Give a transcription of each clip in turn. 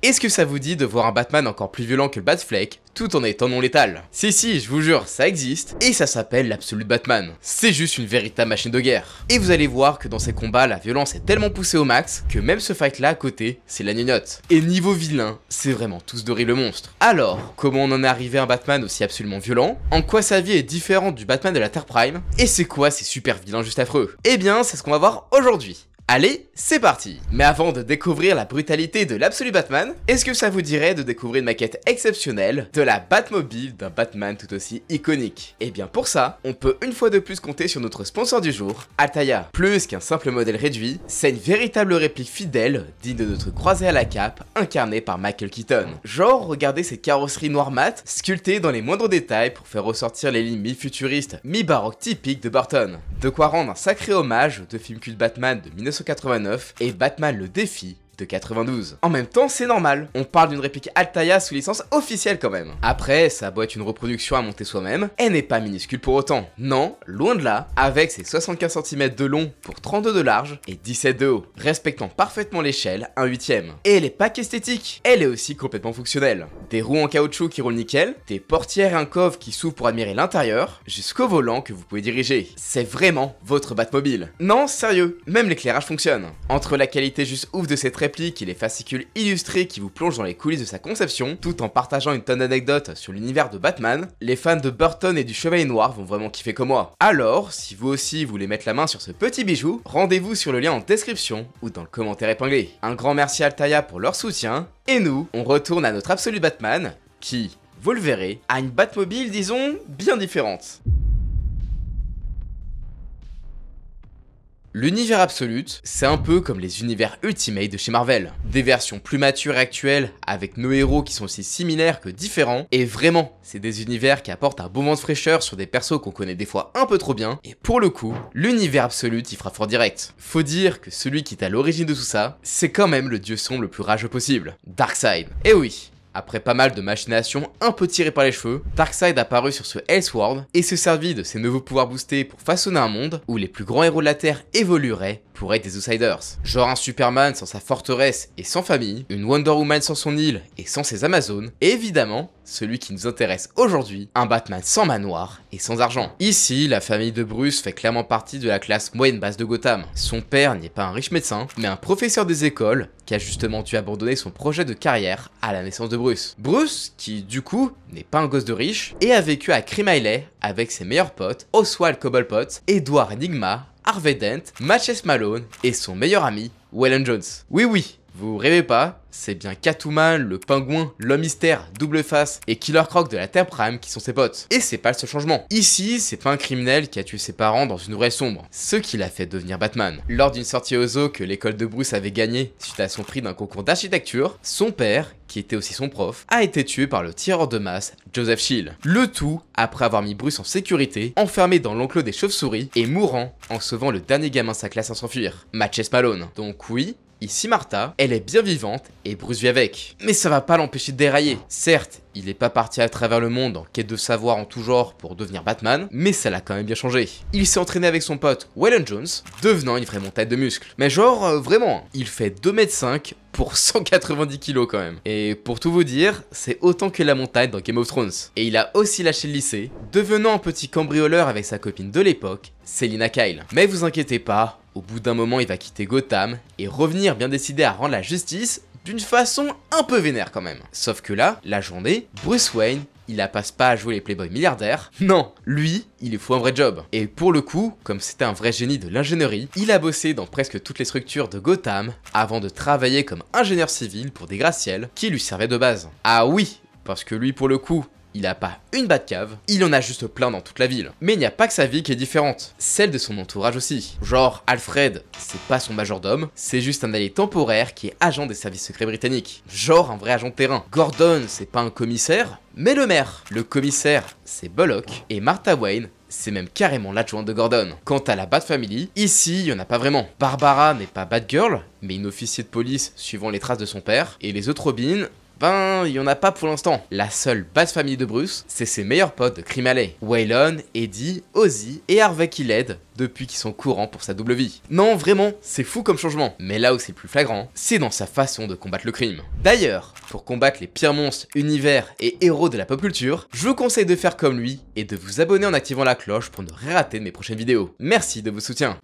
Est-ce que ça vous dit de voir un Batman encore plus violent que le Batfleck, tout en étant non létal? Si, je vous jure, ça existe, et ça s'appelle l'Absolute Batman. C'est juste une véritable machine de guerre. Et vous allez voir que dans ces combats, la violence est tellement poussée au max, que même ce fight là à côté, c'est la gnognotte. Et niveau vilain, c'est vraiment tous d'horribles monstres. Alors, comment on en est arrivé à un Batman aussi absolument violent? En quoi sa vie est différente du Batman de la Terre Prime? Et c'est quoi ces super vilains juste affreux? Eh bien, c'est ce qu'on va voir aujourd'hui. Allez, c'est parti! Mais avant de découvrir la brutalité de l'Absolute Batman, est-ce que ça vous dirait de découvrir une maquette exceptionnelle de la Batmobile d'un Batman tout aussi iconique? Et bien pour ça, on peut une fois de plus compter sur notre sponsor du jour, Altaïa. Plus qu'un simple modèle réduit, c'est une véritable réplique fidèle, digne de notre croisé à la cape, incarné par Michael Keaton. Genre, regardez cette carrosserie noire mat, sculptée dans les moindres détails pour faire ressortir les lignes mi-futuristes, mi-baroques typiques de Burton. De quoi rendre un sacré hommage aux deux films cultes Batman de 1989 et Batman le défi de 92. En même temps, c'est normal, on parle d'une réplique Altaïa sous licence officielle quand même. Après, ça a beau être une reproduction à monter soi-même, elle n'est pas minuscule pour autant. Non, loin de là, avec ses 75 cm de long pour 32 de large et 17 de haut, respectant parfaitement l'échelle, 1/8. Et elle est pas qu'esthétique, elle est aussi complètement fonctionnelle. Des roues en caoutchouc qui roulent nickel, des portières et un coffre qui s'ouvrent pour admirer l'intérieur, jusqu'au volant que vous pouvez diriger. C'est vraiment votre Batmobile. Non, sérieux, même l'éclairage fonctionne. Entre la qualité juste ouf de cette réplique et les fascicules illustrés qui vous plongent dans les coulisses de sa conception, tout en partageant une tonne d'anecdotes sur l'univers de Batman, les fans de Burton et du Chevalier Noir vont vraiment kiffer comme moi. Alors, si vous aussi voulez mettre la main sur ce petit bijou, rendez-vous sur le lien en description ou dans le commentaire épinglé. Un grand merci à Altaïa pour leur soutien, et nous, on retourne à notre Absolute Batman, qui, vous le verrez, a une Batmobile, disons, bien différente. L'univers Absolute, c'est un peu comme les univers Ultimate de chez Marvel. Des versions plus matures et actuelles, avec nos héros qui sont aussi similaires que différents, et vraiment, c'est des univers qui apportent un bon vent de fraîcheur sur des persos qu'on connaît des fois un peu trop bien, et pour le coup, l'univers Absolute y fera fort direct. Faut dire que celui qui est à l'origine de tout ça, c'est quand même le dieu sombre le plus rageux possible, Darkseid. Et oui, après pas mal de machinations un peu tirées par les cheveux, Darkseid a apparu sur ce Elseworld et se servit de ses nouveaux pouvoirs boostés pour façonner un monde où les plus grands héros de la Terre évolueraient pour être des outsiders. Genre un Superman sans sa forteresse et sans famille, une Wonder Woman sans son île et sans ses Amazones, et évidemment, celui qui nous intéresse aujourd'hui, un Batman sans manoir et sans argent. Ici, la famille de Bruce fait clairement partie de la classe moyenne basse de Gotham. Son père n'est pas un riche médecin, mais un professeur des écoles qui a justement dû abandonner son projet de carrière à la naissance de Bruce. Bruce, qui du coup n'est pas un gosse de riche, et a vécu à Cream-Isle avec ses meilleurs potes, Oswald Cobblepot, Edward Enigma, Harvey Dent, Matches Malone et son meilleur ami, Waylon Jones. Oui, vous rêvez pas, c'est bien Catwoman, le Pingouin, l'Homme Mystère, Double Face et Killer Croc de la Terre Prime qui sont ses potes. Et c'est pas le seul changement. Ici, c'est pas un criminel qui a tué ses parents dans une nouvelle sombre, ce qui l'a fait devenir Batman. Lors d'une sortie au zoo que l'école de Bruce avait gagnée suite à son prix d'un concours d'architecture, son père, qui était aussi son prof, a été tué par le tireur de masse Joseph Shield. Le tout après avoir mis Bruce en sécurité, enfermé dans l'enclos des chauves-souris et mourant en sauvant le dernier gamin de sa classe à s'enfuir, Matches Malone. Donc oui, ici Martha, elle est bien vivante et Bruce vit avec. Mais ça va pas l'empêcher de dérailler. Certes, il est pas parti à travers le monde en quête de savoir en tout genre pour devenir Batman, mais ça l'a quand même bien changé. Il s'est entraîné avec son pote Waylon Jones, devenant une vraie montagne de muscles. Mais genre, vraiment, il fait 2,5 m pour 190 kg quand même. Et pour tout vous dire, c'est autant que la montagne dans Game of Thrones. Et il a aussi lâché le lycée, devenant un petit cambrioleur avec sa copine de l'époque, Selina Kyle. Mais vous inquiétez pas, au bout d'un moment il va quitter Gotham et revenir bien décidé à rendre la justice d'une façon un peu vénère quand même. Sauf que là, la journée, Bruce Wayne, il la passe pas à jouer les playboys milliardaires, non, lui, il lui faut un vrai job. Et pour le coup, comme c'était un vrai génie de l'ingénierie, il a bossé dans presque toutes les structures de Gotham avant de travailler comme ingénieur civil pour des gratte-ciels qui lui servaient de base. Ah oui, parce que lui pour le coup, il a pas une Batcave, il en a juste plein dans toute la ville. Mais il n'y a pas que sa vie qui est différente, celle de son entourage aussi. Genre, Alfred, c'est pas son majordome, c'est juste un allié temporaire qui est agent des services secrets britanniques. Genre un vrai agent de terrain. Gordon, c'est pas un commissaire, mais le maire. Le commissaire, c'est Bullock, et Martha Wayne, c'est même carrément l'adjointe de Gordon. Quant à la Bat Family, ici, il y en a pas vraiment. Barbara n'est pas Batgirl, mais une officier de police suivant les traces de son père, et les autres Robins, Ben, il y en a pas pour l'instant. La seule base famille de Bruce, c'est ses meilleurs potes de Crime Alley. Waylon, Eddie, Ozzy et Harvey qui l'aident depuis qu'ils sont courants pour sa double vie. Non, vraiment, c'est fou comme changement. Mais là où c'est plus flagrant, c'est dans sa façon de combattre le crime. D'ailleurs, pour combattre les pires monstres, univers et héros de la pop culture, je vous conseille de faire comme lui et de vous abonner en activant la cloche pour ne rien rater de mes prochaines vidéos. Merci de vos soutiens.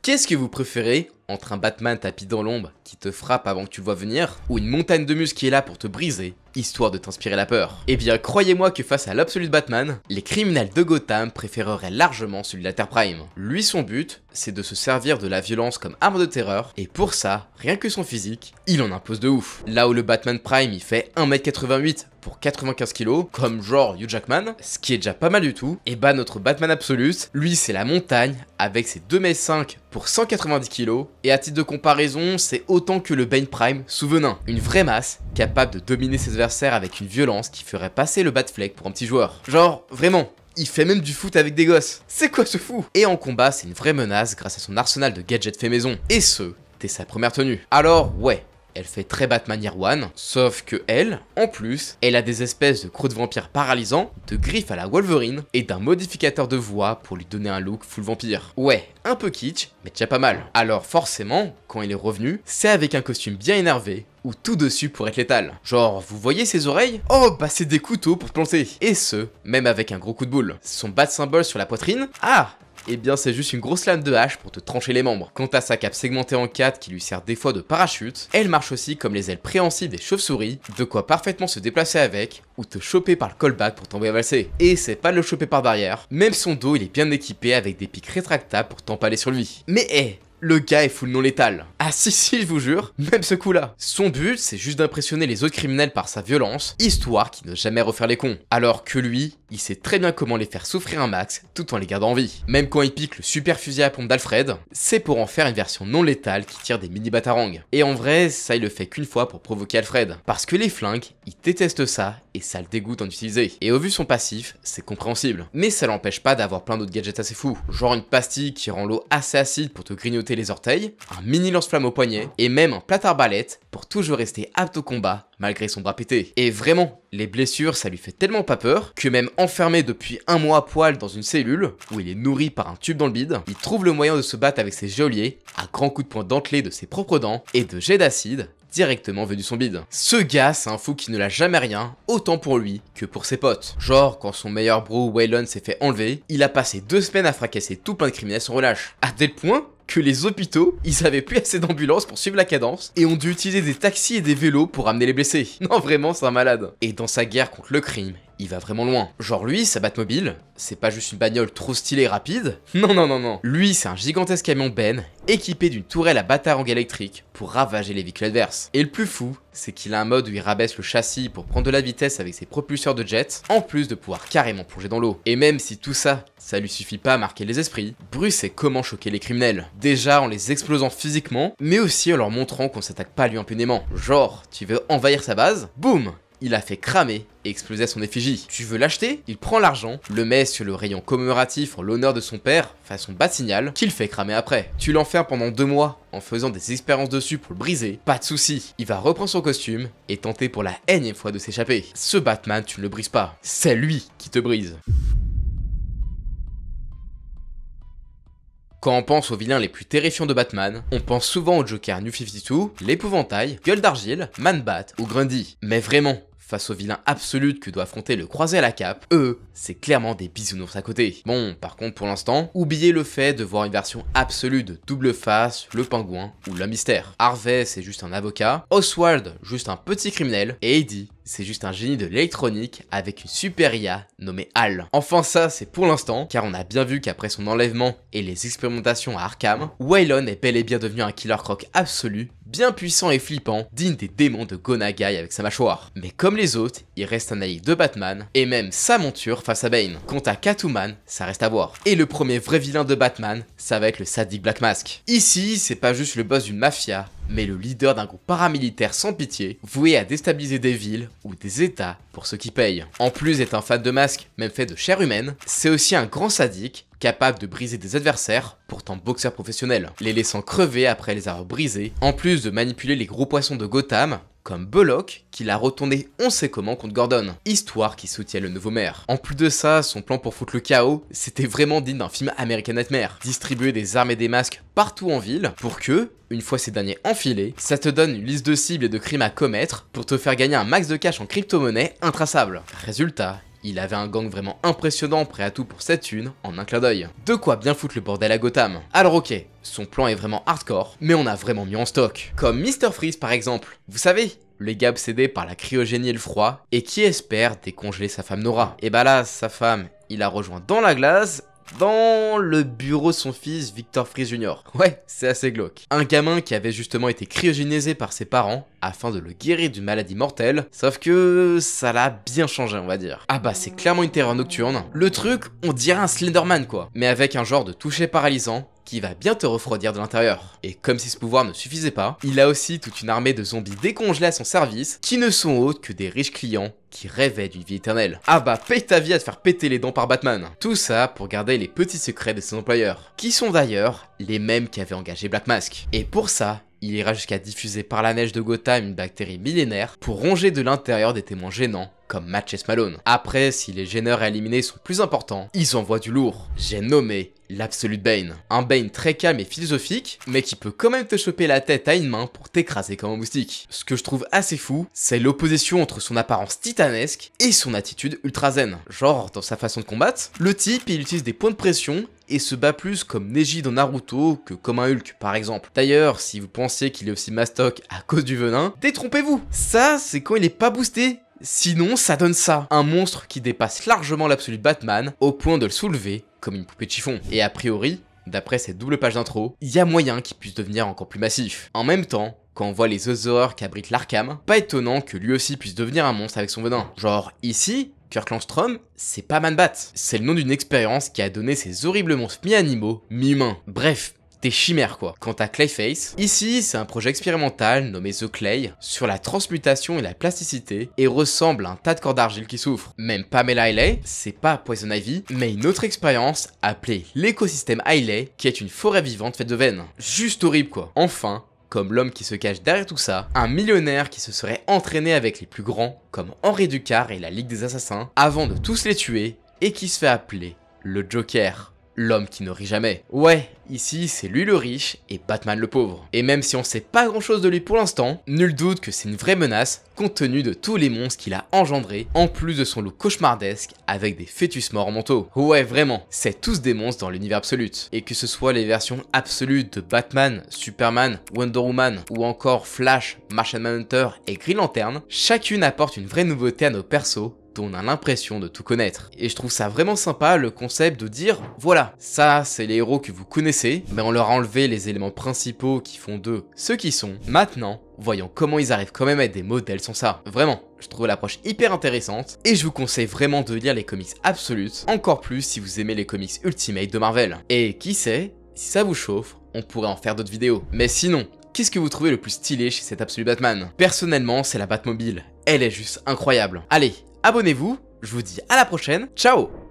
Qu'est-ce que vous préférez entre un Batman tapis dans l'ombre qui te frappe avant que tu le vois venir, ou une montagne de muscles qui est là pour te briser, histoire de t'inspirer la peur? Eh bien, croyez-moi que face à l'absolu de Batman, les criminels de Gotham préféreraient largement celui de la Terre Prime. Lui, son but, c'est de se servir de la violence comme arme de terreur, et pour ça, rien que son physique, il en impose de ouf. Là où le Batman Prime, il fait 1m88 pour 95 kg, comme genre Hugh Jackman, ce qui est déjà pas mal du tout, et bah notre Batman Absolus, lui c'est la montagne, avec ses 2m5 pour 190 kg, et à titre de comparaison, c'est autant que le Bane Prime sous venin. Une vraie masse, capable de dominer ses adversaires avec une violence qui ferait passer le Batfleck pour un petit joueur. Genre, vraiment, il fait même du foot avec des gosses. C'est quoi ce fou? Et en combat, c'est une vraie menace grâce à son arsenal de gadgets fait maison. Et ce, dès sa première tenue. Alors, ouais, elle fait très Batman Year One, sauf que elle, en plus, elle a des espèces de crocs de vampire paralysants, de griffes à la Wolverine, et d'un modificateur de voix pour lui donner un look full vampire. Ouais, un peu kitsch, mais déjà pas mal. Alors forcément, quand il est revenu, c'est avec un costume bien énervé, ou tout dessus pour être létal. Genre, vous voyez ses oreilles? Oh, bah c'est des couteaux pour te planter. Et ce, même avec un gros coup de boule. Son bat symbole sur la poitrine? Ah! Eh bien c'est juste une grosse lame de hache pour te trancher les membres. Quant à sa cape segmentée en 4 qui lui sert des fois de parachute, elle marche aussi comme les ailes préhensibles des chauves-souris, de quoi parfaitement se déplacer avec, ou te choper par le callback pour t'envoyer valser. Et c'est pas de le choper par derrière, même son dos il est bien équipé avec des pics rétractables pour t'empaler sur lui. Mais le gars est full non létal. Ah si, je vous jure, même ce coup-là. Son but, c'est juste d'impressionner les autres criminels par sa violence, histoire qu'ils ne jamais refaire les cons. Alors que lui, il sait très bien comment les faire souffrir un max, tout en les gardant en vie. Même quand il pique le super fusil à pompe d'Alfred, c'est pour en faire une version non létale qui tire des mini batarangs. Et en vrai, ça il le fait qu'une fois pour provoquer Alfred. Parce que les flingues, ils détestent ça, et ça le dégoûte d'en utiliser. Et au vu de son passif, c'est compréhensible. Mais ça l'empêche pas d'avoir plein d'autres gadgets assez fous. Genre une pastille qui rend l'eau assez acide pour te grignoter les orteils, un mini lance-flamme au poignet, et même un plâtre arbalète pour toujours rester apte au combat malgré son bras pété. Et vraiment, les blessures ça lui fait tellement pas peur que même enfermé depuis un mois à poil dans une cellule où il est nourri par un tube dans le bide, il trouve le moyen de se battre avec ses geôliers à grands coups de poing dentelés de ses propres dents et de jets d'acide directement venu de son bide. Ce gars, c'est un fou qui ne l'a jamais rien, autant pour lui que pour ses potes. Genre, quand son meilleur bro Waylon s'est fait enlever, il a passé 2 semaines à fracasser tout plein de criminels sans relâche. À tel point que les hôpitaux, ils avaient plus assez d'ambulances pour suivre la cadence et ont dû utiliser des taxis et des vélos pour ramener les blessés. Non, vraiment, c'est un malade. Et dans sa guerre contre le crime, il va vraiment loin. Genre lui, sa Batmobile, c'est pas juste une bagnole trop stylée et rapide. Non. Lui, c'est un gigantesque camion Ben, équipé d'une tourelle à batarang électrique pour ravager les véhicules adverses. Et le plus fou, c'est qu'il a un mode où il rabaisse le châssis pour prendre de la vitesse avec ses propulseurs de jet, en plus de pouvoir carrément plonger dans l'eau. Et même si tout ça, ça lui suffit pas à marquer les esprits, Bruce sait comment choquer les criminels. Déjà en les explosant physiquement, mais aussi en leur montrant qu'on s'attaque pas à lui impunément. Genre, tu veux envahir sa base? Boum! Il a fait cramer et exploser son effigie. Tu veux l'acheter? Il prend l'argent, le met sur le rayon commémoratif en l'honneur de son père, façon bat-signal, qu'il fait cramer après. Tu l'enfermes pendant 2 mois en faisant des expériences dessus pour le briser. Pas de soucis, il va reprendre son costume et tenter pour la énième fois de s'échapper. Ce Batman, tu ne le brises pas. C'est lui qui te brise. Quand on pense aux vilains les plus terrifiants de Batman, on pense souvent au Joker New 52, l'épouvantail, Gueule d'Argile, Man-Bat ou Grundy. Mais vraiment, face aux vilains absolus que doit affronter le croisé à la cape, eux, c'est clairement des bisounours à côté. Bon, par contre pour l'instant, oubliez le fait de voir une version absolue de Double Face, le Pingouin ou le Mystère. Harvey c'est juste un avocat, Oswald juste un petit criminel, et Eddie c'est juste un génie de l'électronique avec une super IA nommée Hal. Enfin ça c'est pour l'instant, car on a bien vu qu'après son enlèvement et les expérimentations à Arkham, Waylon est bel et bien devenu un killer croc absolu, bien puissant et flippant, digne des démons de Gonagai avec sa mâchoire. Mais comme les autres, il reste un allié de Batman, et même sa monture face à Bane. Quant à Catwoman, ça reste à voir. Et le premier vrai vilain de Batman, ça va être le sadique Black Mask. Ici, c'est pas juste le boss d'une mafia, mais le leader d'un groupe paramilitaire sans pitié, voué à déstabiliser des villes ou des états pour ceux qui payent. En plus d'être un fan de masques, même fait de chair humaine, c'est aussi un grand sadique, capable de briser des adversaires, pourtant boxeur professionnel, les laissant crever après les avoir brisés, en plus de manipuler les gros poissons de Gotham, comme Bullock, qui l'a retourné on sait comment contre Gordon, histoire qu'il soutient le nouveau maire. En plus de ça, son plan pour foutre le chaos, c'était vraiment digne d'un film American Nightmare. Distribuer des armes et des masques partout en ville, pour que, une fois ces derniers enfilés, ça te donne une liste de cibles et de crimes à commettre, pour te faire gagner un max de cash en crypto-monnaie intraçable. Résultat, il avait un gang vraiment impressionnant prêt à tout pour cette thune en un clin d'œil. De quoi bien foutre le bordel à Gotham. Alors ok, son plan est vraiment hardcore, mais on a vraiment mis en stock. Comme Mr. Freeze par exemple. Vous savez, le gars obsédé par la cryogénie et le froid, et qui espère décongeler sa femme Nora. Et bah là, sa femme, il la rejoint dans la glace, dans le bureau de son fils Victor Freeze Jr. Ouais, c'est assez glauque. Un gamin qui avait justement été cryogénisé par ses parents afin de le guérir d'une maladie mortelle, sauf que ça l'a bien changé on va dire. Ah bah c'est clairement une terreur nocturne. Le truc, on dirait un Slenderman quoi, mais avec un genre de toucher paralysant qui va bien te refroidir de l'intérieur. Et comme si ce pouvoir ne suffisait pas, il a aussi toute une armée de zombies décongelés à son service, qui ne sont autres que des riches clients qui rêvaient d'une vie éternelle. Ah bah paye ta vie à te faire péter les dents par Batman. Tout ça pour garder les petits secrets de ses employeurs, qui sont d'ailleurs les mêmes qui avaient engagé Black Mask. Et pour ça, il ira jusqu'à diffuser par la neige de Gotham une bactérie millénaire pour ronger de l'intérieur des témoins gênants, comme Matches Malone. Après, si les gêneurs à éliminer sont plus importants, ils envoient du lourd. J'ai nommé l'Absolute Bane. Un Bane très calme et philosophique, mais qui peut quand même te choper la tête à une main pour t'écraser comme un moustique. Ce que je trouve assez fou, c'est l'opposition entre son apparence titanesque et son attitude ultra zen. Genre, dans sa façon de combattre, le type il utilise des points de pression et se bat plus comme Neji dans Naruto que comme un Hulk par exemple. D'ailleurs, si vous pensiez qu'il est aussi mastoc à cause du venin, détrompez-vous. Ça, c'est quand il est pas boosté. Sinon, ça donne ça. Un monstre qui dépasse largement l'absolu Batman au point de le soulever comme une poupée de chiffon. Et a priori, d'après cette double page d'intro, il y a moyen qu'il puisse devenir encore plus massif. En même temps, quand on voit les autres horreurs qu'abrite l'Arkham, pas étonnant que lui aussi puisse devenir un monstre avec son venin. Genre, ici, Kirk Langstrom, c'est pas Man-Bat. C'est le nom d'une expérience qui a donné ces horribles monstres mi-animaux, mi-humains. Bref, des chimères quoi. Quant à Clayface, ici c'est un projet expérimental nommé The Clay sur la transmutation et la plasticité et ressemble à un tas de corps d'argile qui souffrent. Même Pamela Hailey, c'est pas Poison Ivy, mais une autre expérience appelée l'écosystème Hailey qui est une forêt vivante faite de veines. Juste horrible quoi. Enfin, comme l'homme qui se cache derrière tout ça, un millionnaire qui se serait entraîné avec les plus grands comme Henri Ducard et la Ligue des Assassins avant de tous les tuer et qui se fait appeler le Joker. L'homme qui ne rit jamais. Ouais, ici c'est lui le riche et Batman le pauvre. Et même si on sait pas grand chose de lui pour l'instant, nul doute que c'est une vraie menace compte tenu de tous les monstres qu'il a engendrés, en plus de son look cauchemardesque avec des fœtus morts en manteau. Ouais vraiment, c'est tous des monstres dans l'univers absolute. Et que ce soit les versions absolutes de Batman, Superman, Wonder Woman ou encore Flash, Martian Manhunter et Green Lantern, chacune apporte une vraie nouveauté à nos persos dont on a l'impression de tout connaître. Et je trouve ça vraiment sympa le concept de dire, voilà, ça c'est les héros que vous connaissez, mais on leur a enlevé les éléments principaux qui font d'eux ceux qui sont. Maintenant, voyons comment ils arrivent quand même à être des modèles sans ça. Vraiment, je trouve l'approche hyper intéressante, et je vous conseille vraiment de lire les comics Absolute, encore plus si vous aimez les comics Ultimate de Marvel. Et qui sait, si ça vous chauffe, on pourrait en faire d'autres vidéos. Mais sinon, qu'est-ce que vous trouvez le plus stylé chez cet Absolute Batman? Personnellement, c'est la Batmobile. Elle est juste incroyable. Allez, abonnez-vous, je vous dis à la prochaine, ciao!